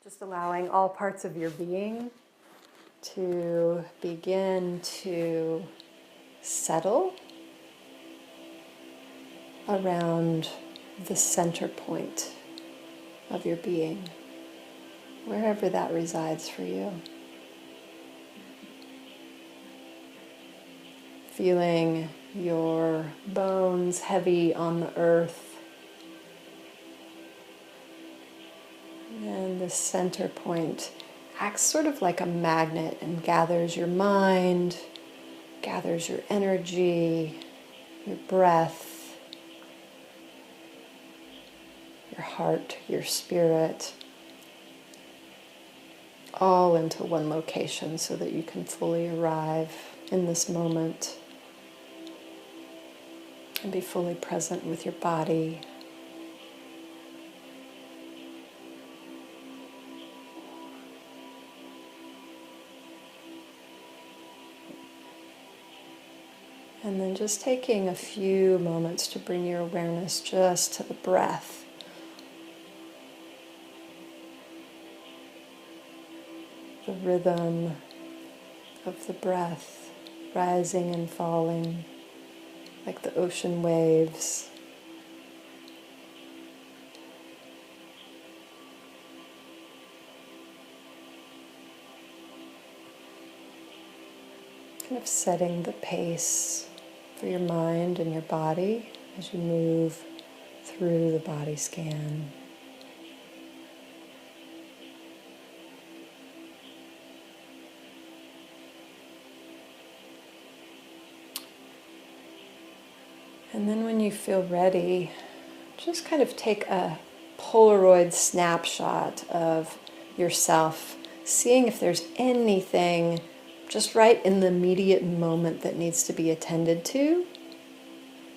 Just allowing all parts of your being to begin to settle around the center point of your being, wherever that resides for you. Feeling your bones heavy on the earth, and the center point acts sort of like a magnet and gathers your mind, gathers your energy, your breath, your heart, your spirit, all into one location so that you can fully arrive in this moment and be fully present with your body. And then just taking a few moments to bring your awareness just to the breath. The rhythm of the breath, rising and falling like the ocean waves. Kind of setting the pace for your mind and your body as you move through the body scan. And then when you feel ready, just kind of take a Polaroid snapshot of yourself, seeing if there's anything just right in the immediate moment that needs to be attended to.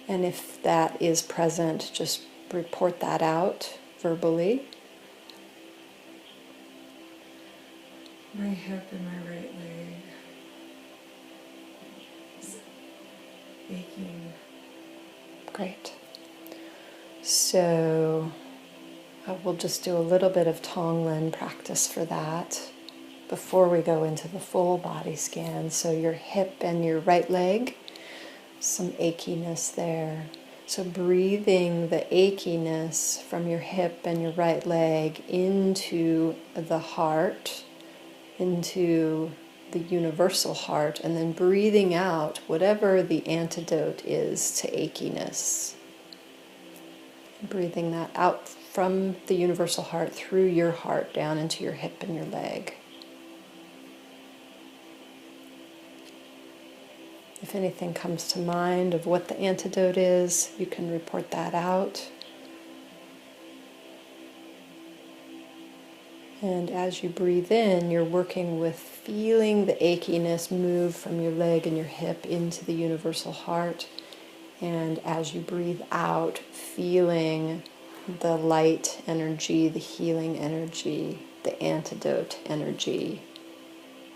And if that is present, just report that out verbally. My hip and my right leg is aching. Great. So we'll just do a little bit of Tonglen practice for that before we go into the full body scan. So your hip and your right leg, some achiness there. So breathing the achiness from your hip and your right leg into the heart, into the universal heart, and then breathing out whatever the antidote is to achiness. Breathing that out from the universal heart through your heart down into your hip and your leg. If anything comes to mind of what the antidote is, you can report that out. And as you breathe in, you're working with feeling the achiness move from your leg and your hip into the universal heart. And as you breathe out, feeling the light energy, the healing energy, the antidote energy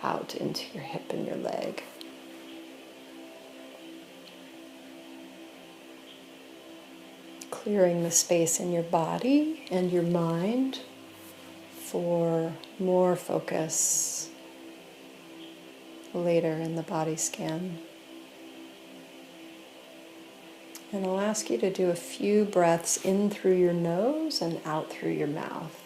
out into your hip and your leg. Clearing the space in your body and your mind for more focus later in the body scan. And I'll ask you to do a few breaths in through your nose and out through your mouth.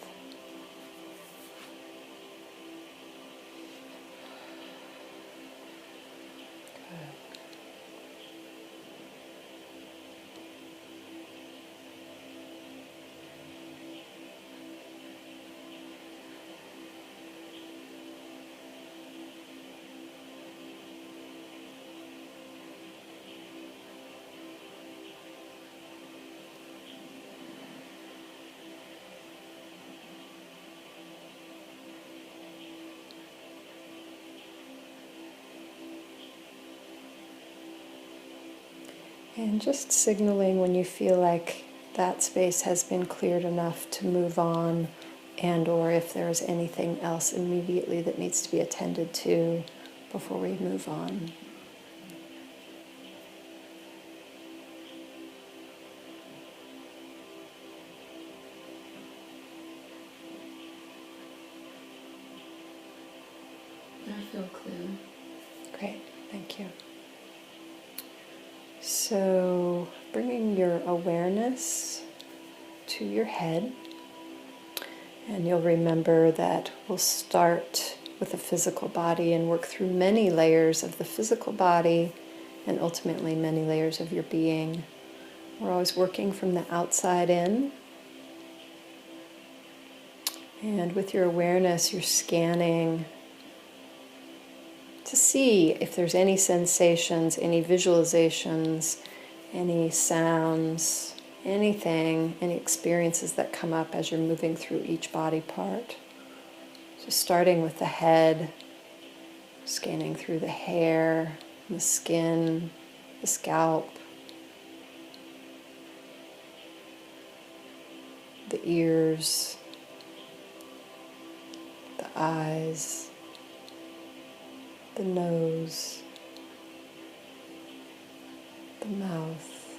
And just signaling when you feel like that space has been cleared enough to move on, and or if there's anything else immediately that needs to be attended to before we move on. feel clear. Great, thank you. So, bringing your awareness to your head, and you'll remember that we'll start with the physical body and work through many layers of the physical body and ultimately many layers of your being. We're always working from the outside in. And with your awareness, you're scanning to see if there's any sensations, any visualizations, any sounds, anything, any experiences that come up as you're moving through each body part. So starting with the head, scanning through the hair, the skin, the scalp, the ears, the eyes, the nose, the mouth.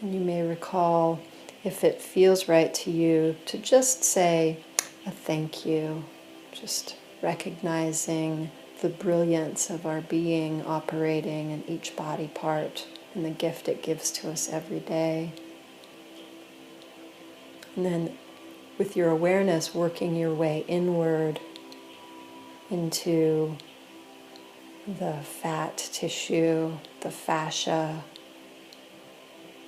And you may recall, if it feels right to you, to just say a thank you, just recognizing the brilliance of our being operating in each body part and the gift it gives to us every day. And then with your awareness, working your way inward into the fat tissue, the fascia,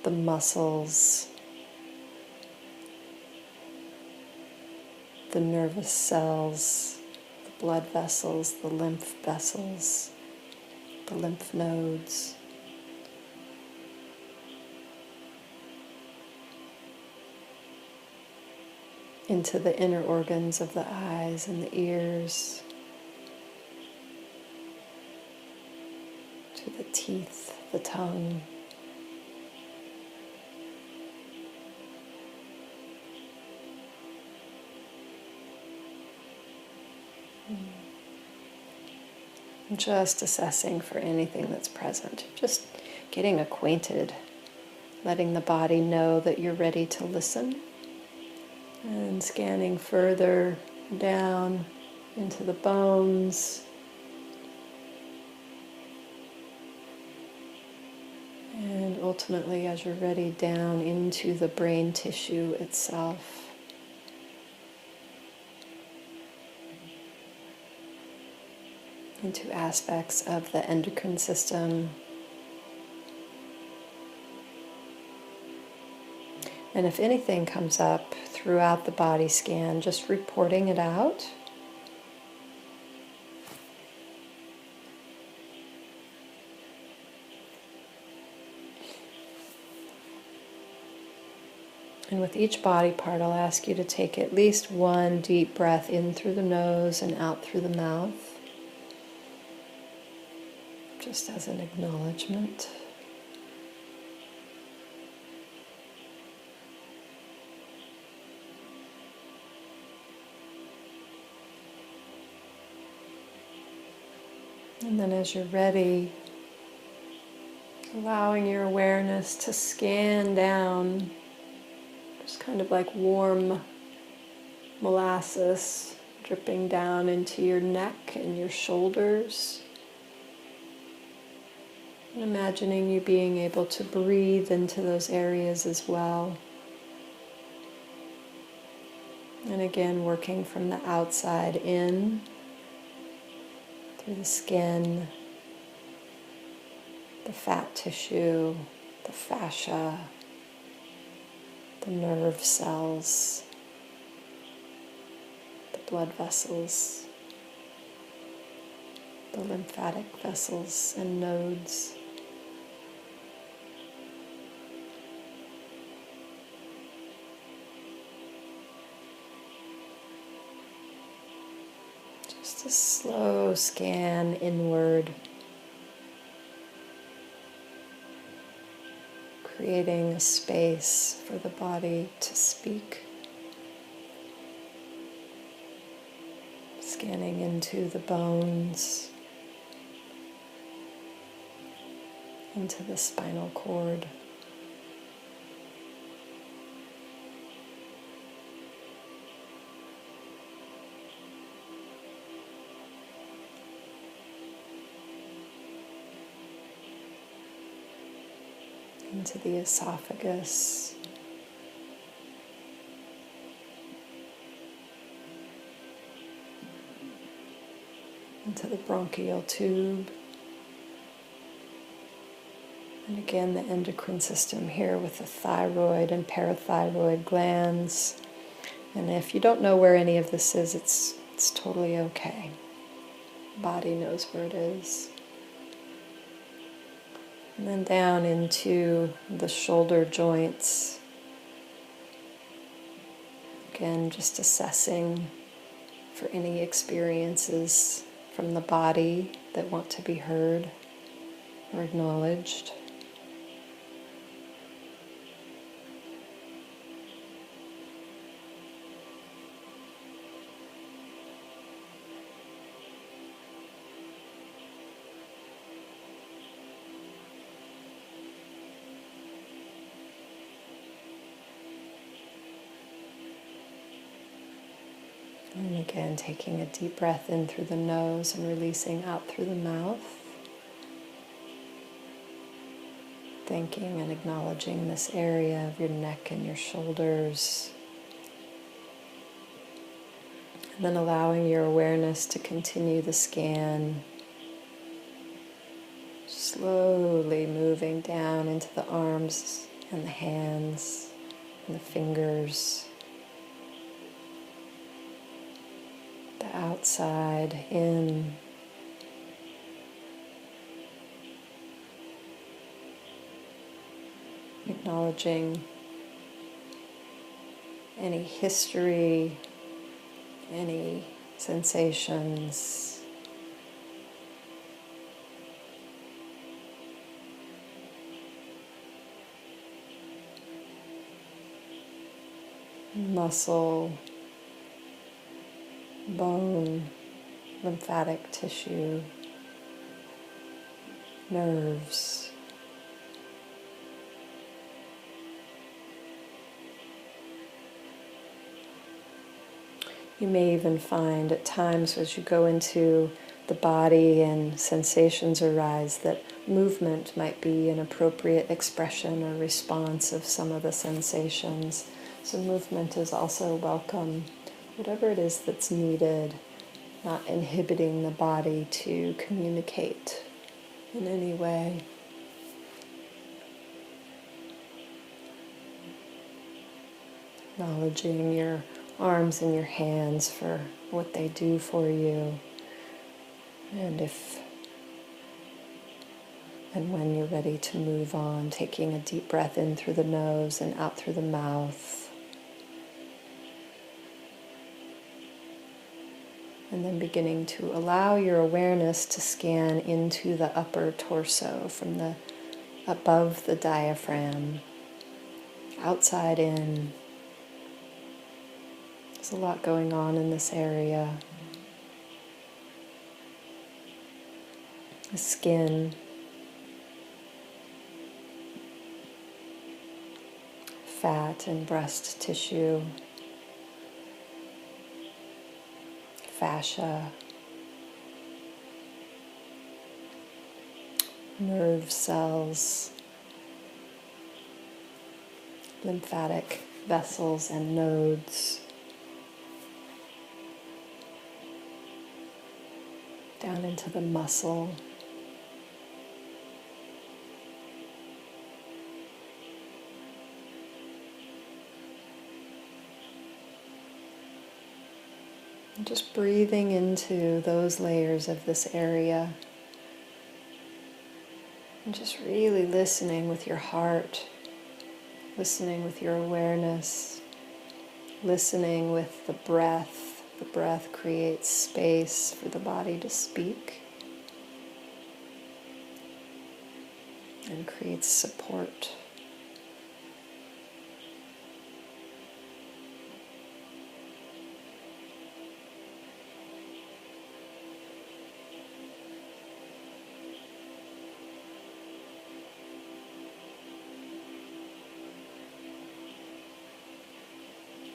the muscles, the nervous cells, the blood vessels, the lymph vessels, the lymph nodes. Into the inner organs of the eyes and the ears, to the teeth, the tongue. And just assessing for anything that's present, just getting acquainted, letting the body know that you're ready to listen, and scanning further down into the bones, and ultimately, as you're ready, down into the brain tissue itself. Into aspects of the endocrine system. And if anything comes up throughout the body scan, just reporting it out. And with each body part, I'll ask you to take at least one deep breath in through the nose and out through the mouth, just as an acknowledgement. And then as you're ready, allowing your awareness to scan down, just kind of like warm molasses dripping down into your neck and your shoulders. And imagining you being able to breathe into those areas as well. And again, working from the outside in, through the skin, the fat tissue, the fascia, the nerve cells, the blood vessels, the lymphatic vessels and nodes. Just a slow scan inward, creating a space for the body to speak. Scanning into the bones, into the spinal cord. into the esophagus, into the bronchial tube, and again the endocrine system here with the thyroid and parathyroid glands. And if you don't know where any of this is, it's totally okay. Body knows where it is. And then down into the shoulder joints. Again, just assessing for any experiences from the body that want to be heard or acknowledged. And again, taking a deep breath in through the nose and releasing out through the mouth. Thanking and acknowledging this area of your neck and your shoulders. And then allowing your awareness to continue the scan. Slowly moving down into the arms and the hands and the fingers. The outside in. Acknowledging any history, any sensations. Muscle, bone, lymphatic tissue, nerves. You may even find at times as you go into the body and sensations arise that movement might be an appropriate expression or response of some of the sensations. So movement is also welcome, whatever it is that's needed, not inhibiting the body to communicate in any way. Acknowledging your arms and your hands for what they do for you. And if and when you're ready to move on, taking a deep breath in through the nose and out through the mouth. And then beginning to allow your awareness to scan into the upper torso from the above the diaphragm, outside in. There's a lot going on in this area. The skin, fat and breast tissue, fascia, nerve cells, lymphatic vessels and nodes, down into the muscle, and just breathing into those layers of this area. And just really listening with your heart, listening with your awareness, listening with the breath. The breath creates space for the body to speak and creates support.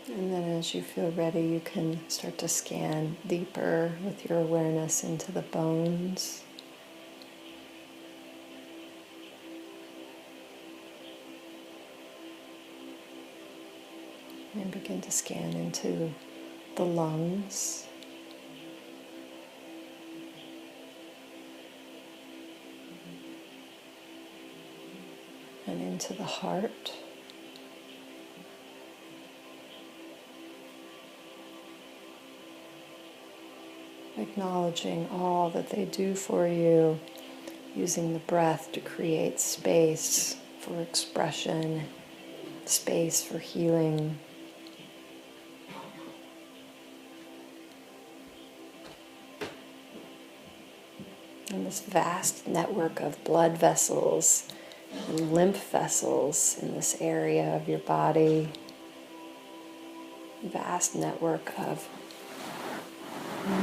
And then as you feel ready, you can start to scan deeper with your awareness into the bones. And begin to scan into the lungs. And into the heart. Acknowledging all that they do for you, using the breath to create space for expression, space for healing. And this vast network of blood vessels and lymph vessels in this area of your body, vast network of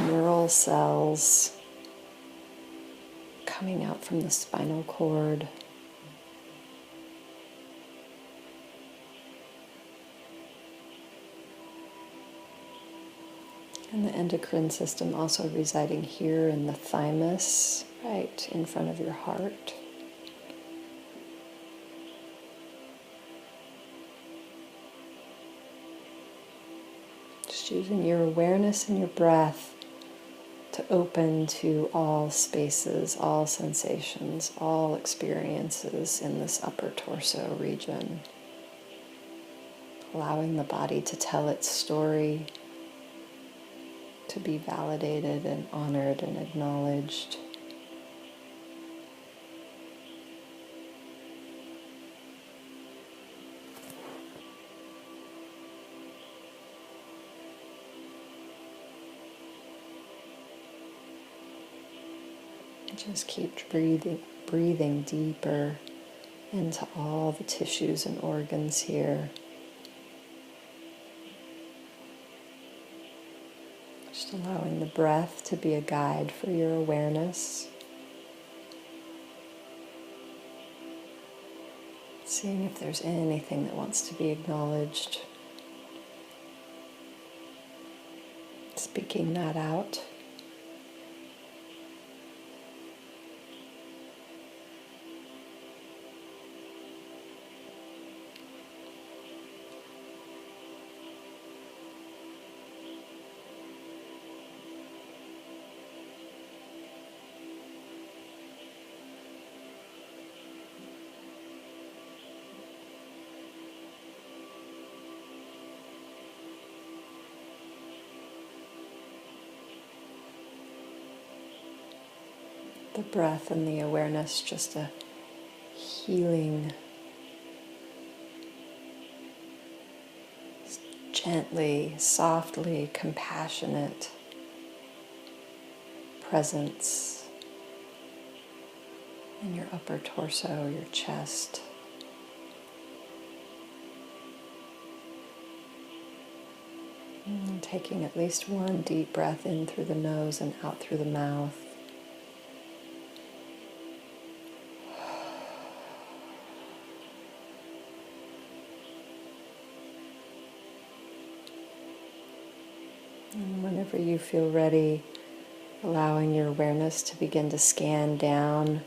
neural cells coming out from the spinal cord. And the endocrine system also residing here in the thymus, right in front of your heart. Just using your awareness and your breath to open to all spaces, all sensations, all experiences in this upper torso region. Allowing the body to tell its story, to be validated and honored and acknowledged. Just keep breathing deeper into all the tissues and organs here. Just allowing the breath to be a guide for your awareness. Seeing if there's anything that wants to be acknowledged. Speaking that out. The breath and the awareness, just a healing, gently, softly, compassionate presence in your upper torso, your chest. And taking at least one deep breath in through the nose and out through the mouth. And whenever you feel ready, allowing your awareness to begin to scan down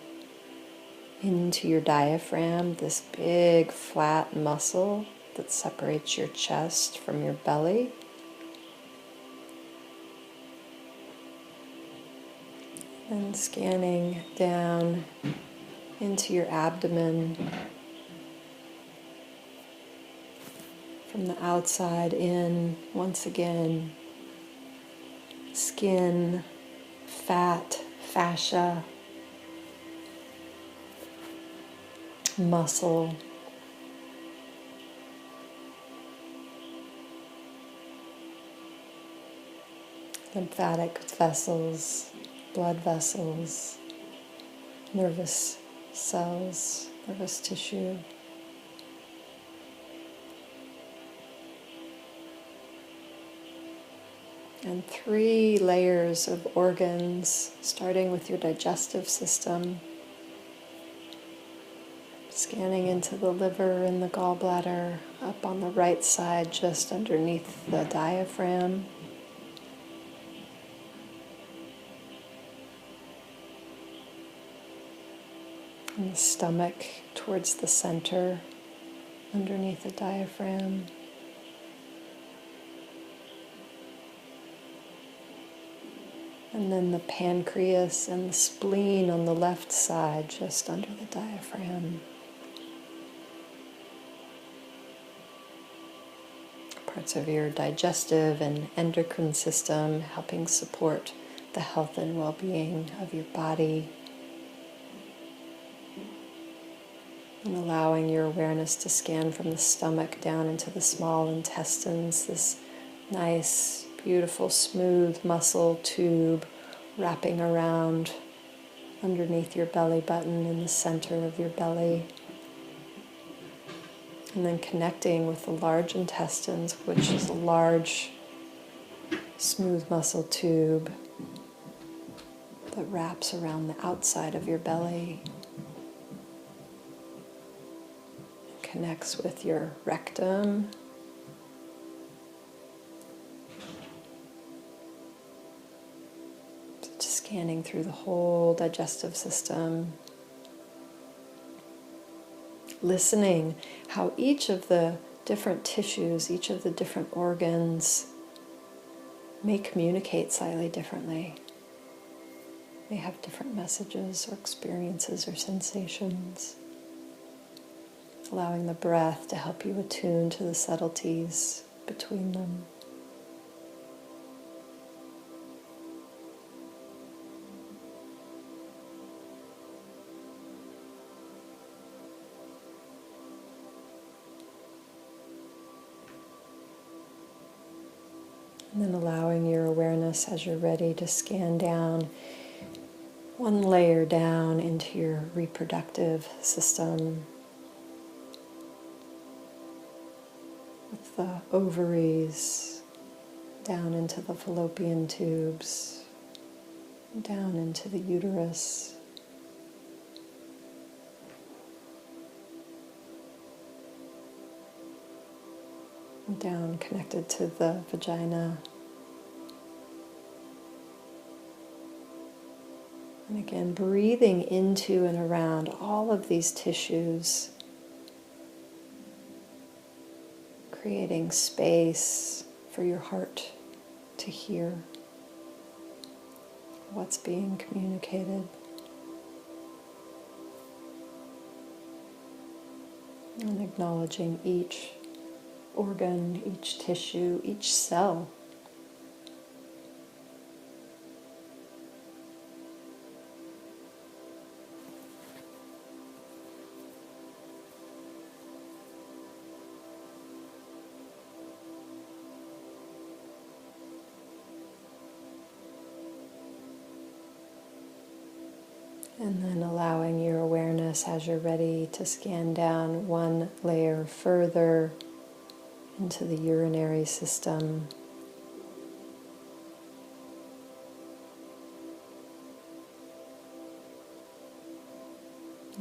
into your diaphragm, this big flat muscle that separates your chest from your belly. And scanning down into your abdomen from the outside in, once again. Skin, fat, fascia, muscle, lymphatic vessels, blood vessels, nervous cells, nervous tissue. And 3 layers of organs, starting with your digestive system, scanning into the liver and the gallbladder, up on the right side, just underneath the diaphragm. And the stomach towards the center, underneath the diaphragm. And then the pancreas and the spleen on the left side, just under the diaphragm. Parts of your digestive and endocrine system, helping support the health and well-being of your body. And allowing your awareness to scan from the stomach down into the small intestines, this nice, beautiful, smooth muscle tube wrapping around underneath your belly button in the center of your belly. And then connecting with the large intestines, which is a large, smooth muscle tube that wraps around the outside of your belly. Connects with your rectum. So just scanning through the whole digestive system. Listening how each of the different tissues, each of the different organs may communicate slightly differently. They have different messages or experiences or sensations. Allowing the breath to help you attune to the subtleties between them. And then allowing your awareness as you're ready to scan down, one layer down into your reproductive system. With the ovaries, down into the fallopian tubes, down into the uterus. Down connected to the vagina. And again, breathing into and around all of these tissues, creating space for your heart to hear what's being communicated. And acknowledging each organ, each tissue, each cell. And then allowing your awareness as you're ready to scan down one layer further into the urinary system.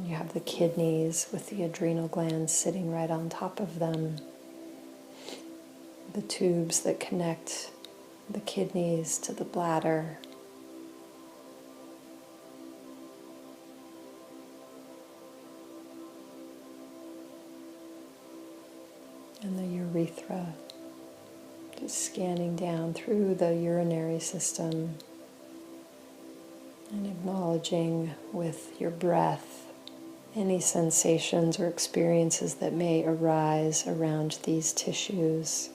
You have the kidneys with the adrenal glands sitting right on top of them. The tubes that connect the kidneys to the bladder. And the urethra, just scanning down through the urinary system and acknowledging with your breath any sensations or experiences that may arise around these tissues.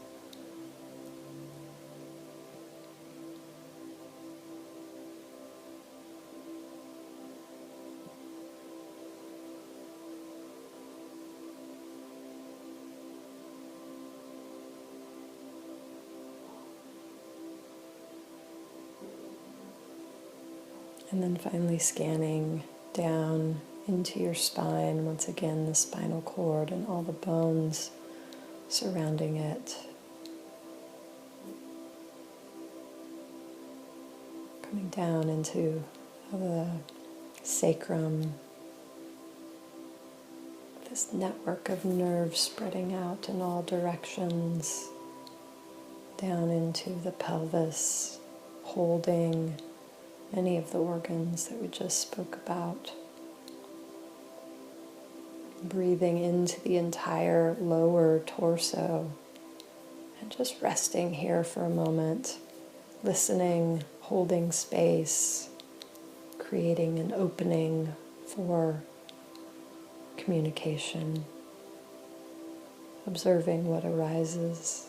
And then finally scanning down into your spine, once again the spinal cord and all the bones surrounding it. Coming down into the sacrum, this network of nerves spreading out in all directions, down into the pelvis, holding many of the organs that we just spoke about. Breathing into the entire lower torso and just resting here for a moment, listening, holding space, creating an opening for communication, observing what arises.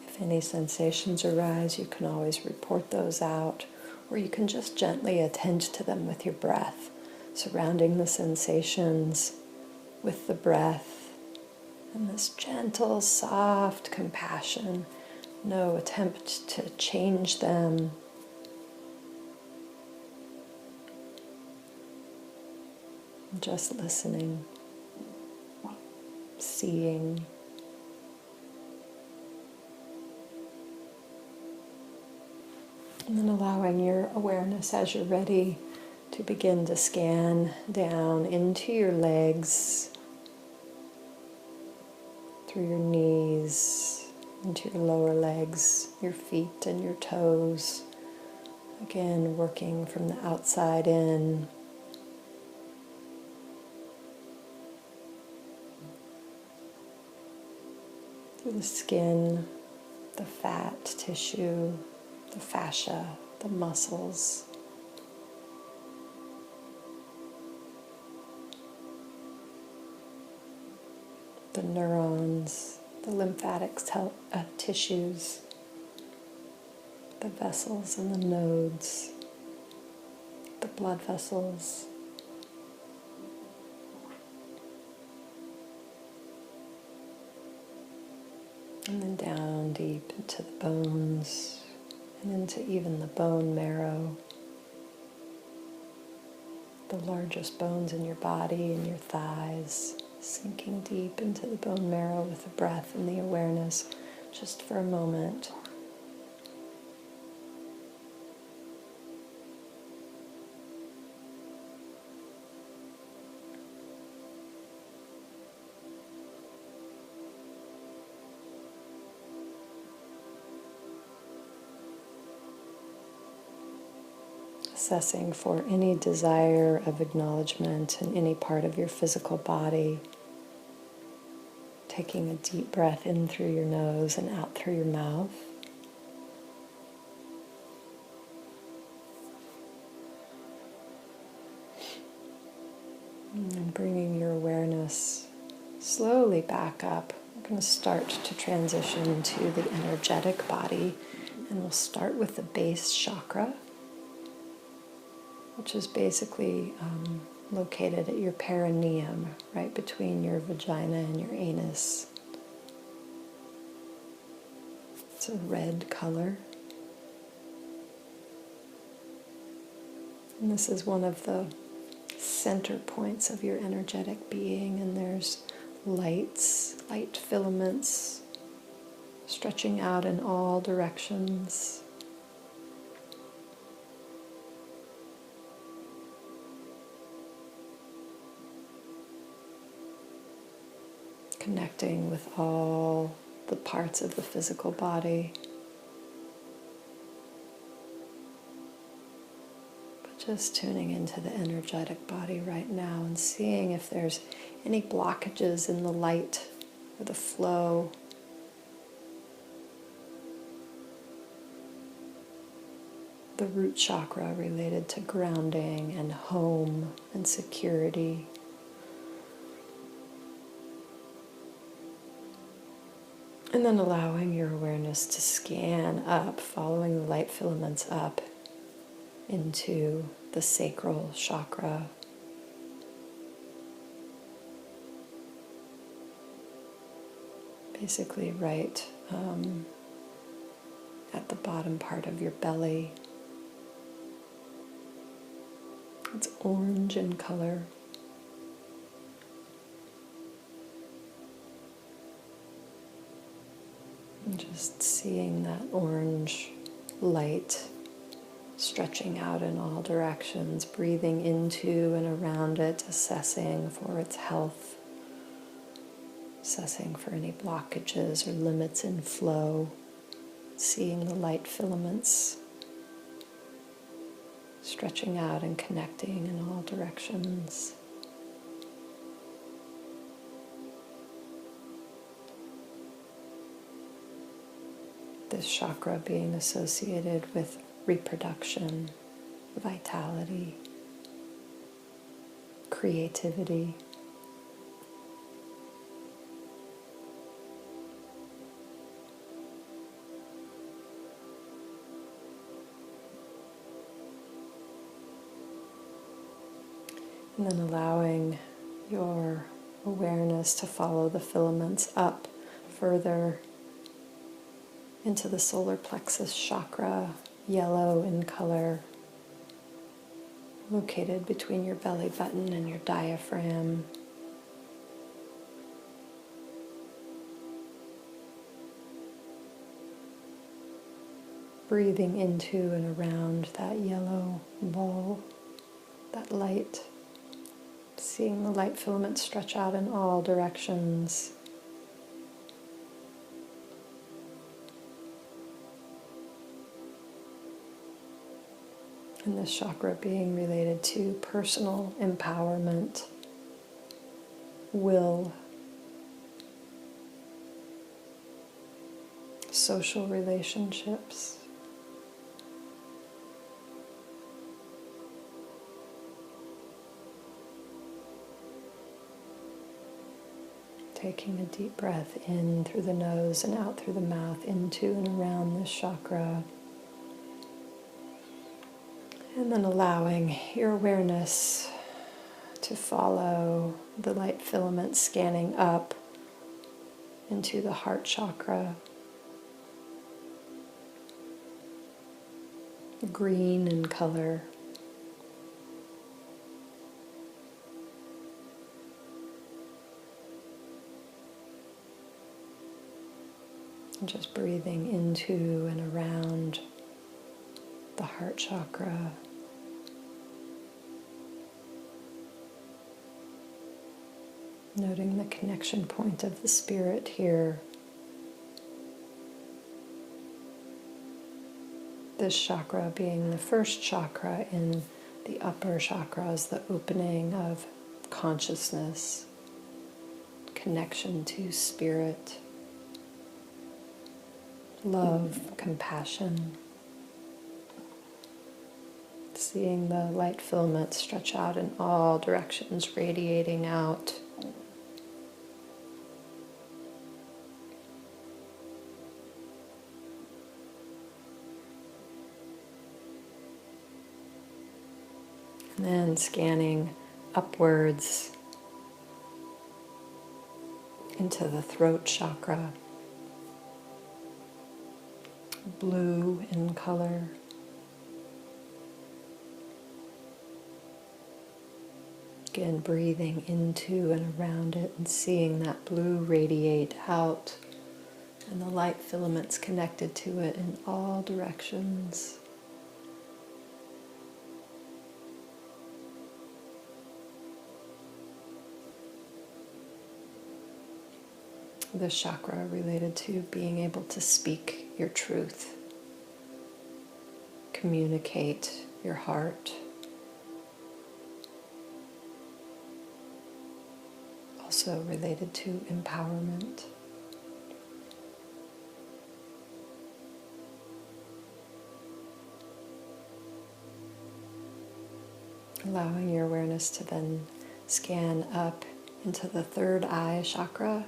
If any sensations arise, you can always report those out, or you can just gently attend to them with your breath, surrounding the sensations with the breath and this gentle, soft compassion. No attempt to change them. Just listening, seeing. And then allowing your awareness as you're ready to begin to scan down into your legs, through your knees, into your lower legs, your feet and your toes. Again, working from the outside in. Through the skin, the fat tissue, the fascia, the muscles. The neurons, the lymphatic tissues, the vessels and the nodes, the blood vessels. And then down deep into the bones and into even the bone marrow, the largest bones in your body and your thighs, sinking deep into the bone marrow with the breath and the awareness just for a moment. Assessing for any desire of acknowledgement in any part of your physical body. Taking a deep breath in through your nose and out through your mouth. And bringing your awareness slowly back up. We're going to start to transition to the energetic body, and we'll start with the base chakra, which is basically located at your perineum, right between your vagina and your anus. It's a red color. And this is one of the center points of your energetic being, and there's light filaments stretching out in all directions. Connecting with all the parts of the physical body. But just tuning into the energetic body right now and seeing if there's any blockages in the light or the flow. The root chakra related to grounding and home and security. And then allowing your awareness to scan up, following the light filaments up into the sacral chakra. Basically right at the bottom part of your belly. It's orange in color. And just seeing that orange light stretching out in all directions, breathing into and around it, assessing for its health, assessing for any blockages or limits in flow. seeing the light filaments stretching out and connecting in all directions. This chakra being associated with reproduction, vitality, creativity. And then allowing your awareness to follow the filaments up further into the solar plexus chakra, yellow in color, located between your belly button and your diaphragm. Breathing into and around that yellow ball, that light. Seeing the light filaments stretch out in all directions. And this chakra being related to personal empowerment, will, social relationships. Taking a deep breath in through the nose and out through the mouth, into and around this chakra. And then allowing your awareness to follow the light filament scanning up into the heart chakra. Green in color. And just breathing into and around the heart chakra. Noting the connection point of the spirit here. This chakra being the first chakra in the upper chakras, the opening of consciousness, connection to spirit, love, compassion. Seeing the light filament stretch out in all directions, radiating out. And then scanning upwards into the throat chakra, blue in color. Again, breathing into and around it and seeing that blue radiate out and the light filaments connected to it in all directions. This chakra related to being able to speak your truth, communicate your heart. Also related to empowerment. Allowing your awareness to then scan up into the third eye chakra,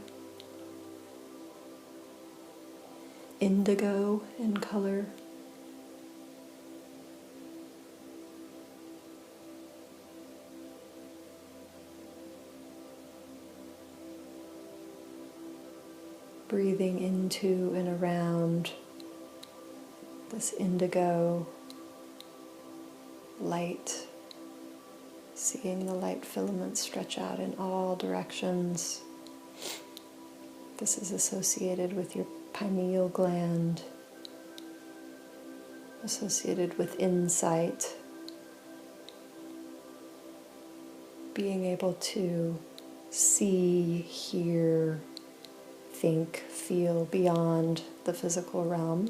indigo in color. Breathing into and around this indigo light, seeing the light filaments stretch out in all directions. This is associated with your pineal gland, associated with insight, being able to see, hear, think, feel beyond the physical realm.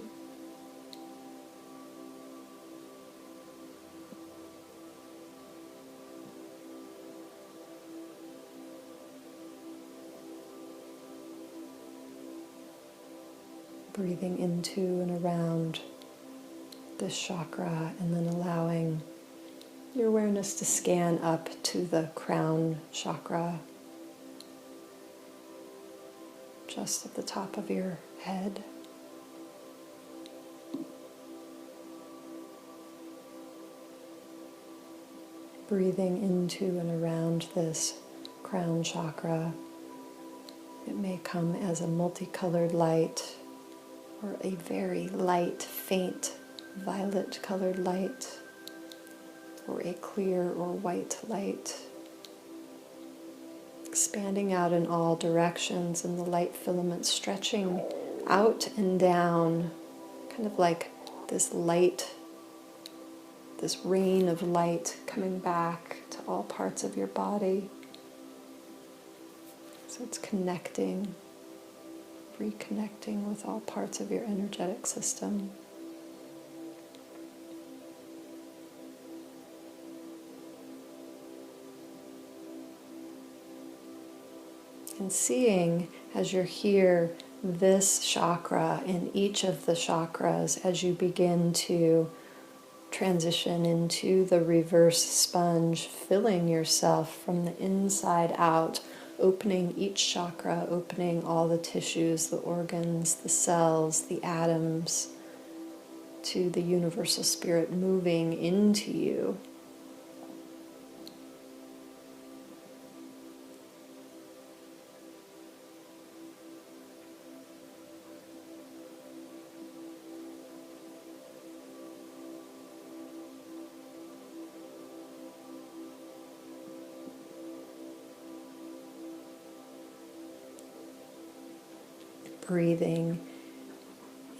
Breathing into and around this chakra, and then allowing your awareness to scan up to the crown chakra, just at the top of your head. Breathing into and around this crown chakra. It may come as a multicolored light or a very light, faint violet colored light, or a clear or white light, expanding out in all directions, and the light filament stretching out and down, kind of like this light, this rain of light coming back to all parts of your body. So it's connecting, reconnecting with all parts of your energetic system. And seeing, as you're here, this chakra and each of the chakras as you begin to transition into the reverse sponge, filling yourself from the inside out, opening each chakra, opening all the tissues, the organs, the cells, the atoms, to the universal spirit moving into you. Breathing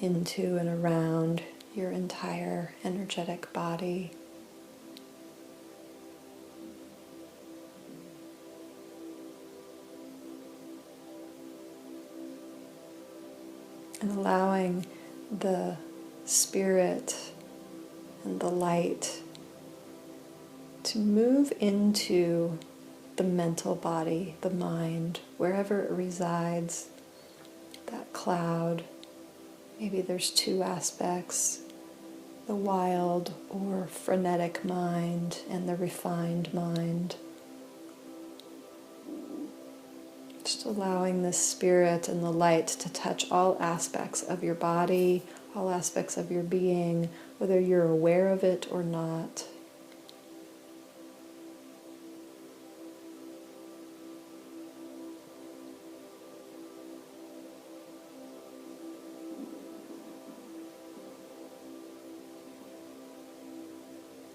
into and around your entire energetic body. And allowing the spirit and the light to move into the mental body, the mind, wherever it resides. That cloud, maybe there's two aspects, the wild or frenetic mind and the refined mind. Just allowing the spirit and the light to touch all aspects of your body, all aspects of your being, whether you're aware of it or not.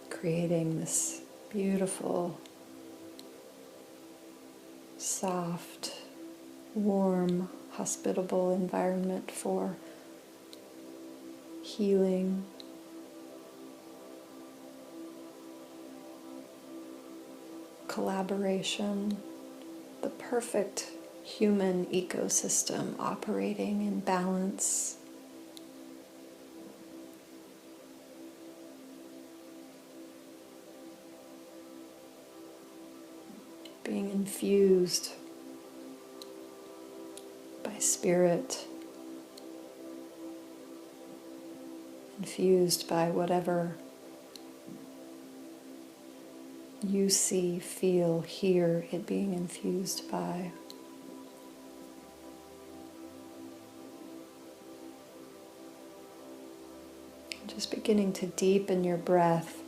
Creating this beautiful, soft, warm, hospitable environment for healing, collaboration, the perfect human ecosystem operating in balance. Being infused by spirit, infused by whatever you see, feel, hear it being infused by. Just beginning to deepen your breath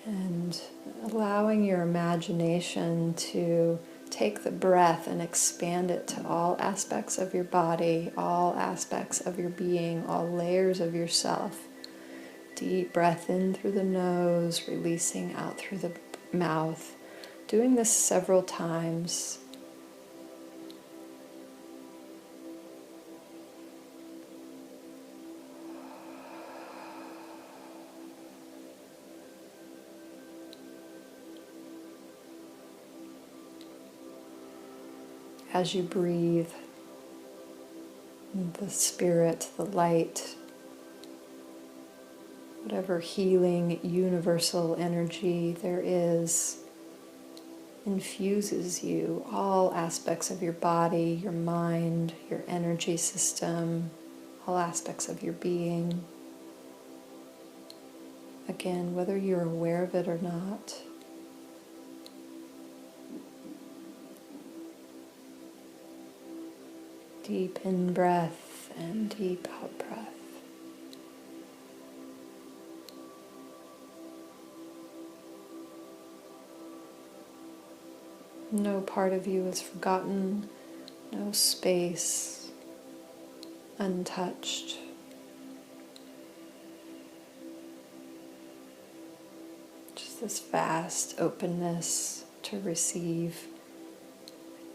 and allowing your imagination to take the breath and expand it to all aspects of your body, all aspects of your being, all layers of yourself. Deep breath in through the nose, releasing out through the mouth. Doing this several times. As you breathe, the spirit, the light, whatever healing, universal energy there is, infuses you, all aspects of your body, your mind, your energy system, all aspects of your being. Again, whether you're aware of it or not. Deep in breath and deep out breath. No part of you is forgotten, no space untouched. Just this vast openness to receive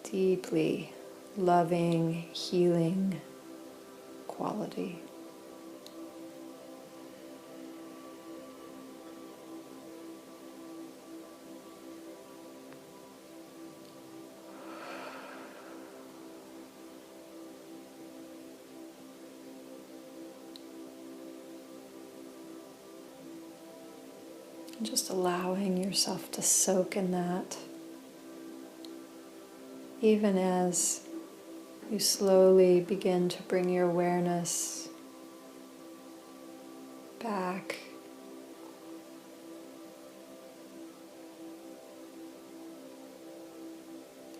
deeply loving, healing quality. And just allowing yourself to soak in that, even as you slowly begin to bring your awareness back.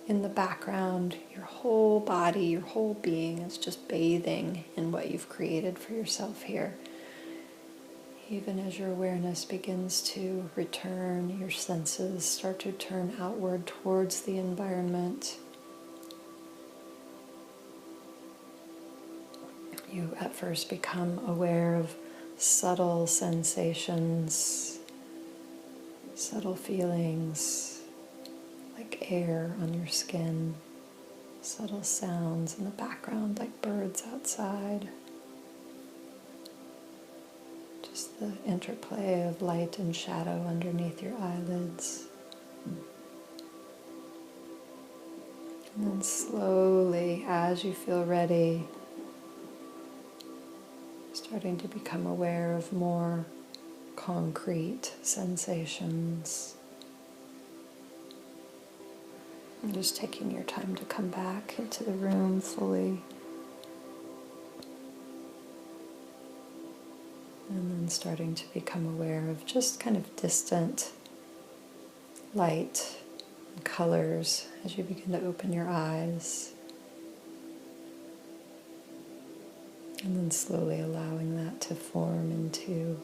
In the background, your whole body, your whole being is just bathing in what you've created for yourself here. Even as your awareness begins to return, your senses start to turn outward towards the environment. You at first become aware of subtle sensations, subtle feelings like air on your skin, subtle sounds in the background like birds outside. Just the interplay of light and shadow underneath your eyelids. And then slowly, as you feel ready, starting to become aware of more concrete sensations. And just taking your time to come back into the room fully. And then starting to become aware of just kind of distant light and colors as you begin to open your eyes. And then slowly allowing that to form into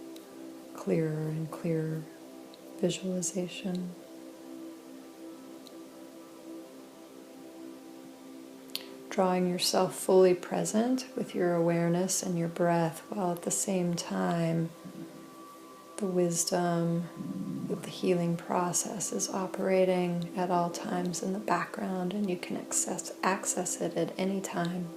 clearer and clearer visualization. Drawing yourself fully present with your awareness and your breath, while at the same time the wisdom of the healing process is operating at all times in the background, and you can access it at any time.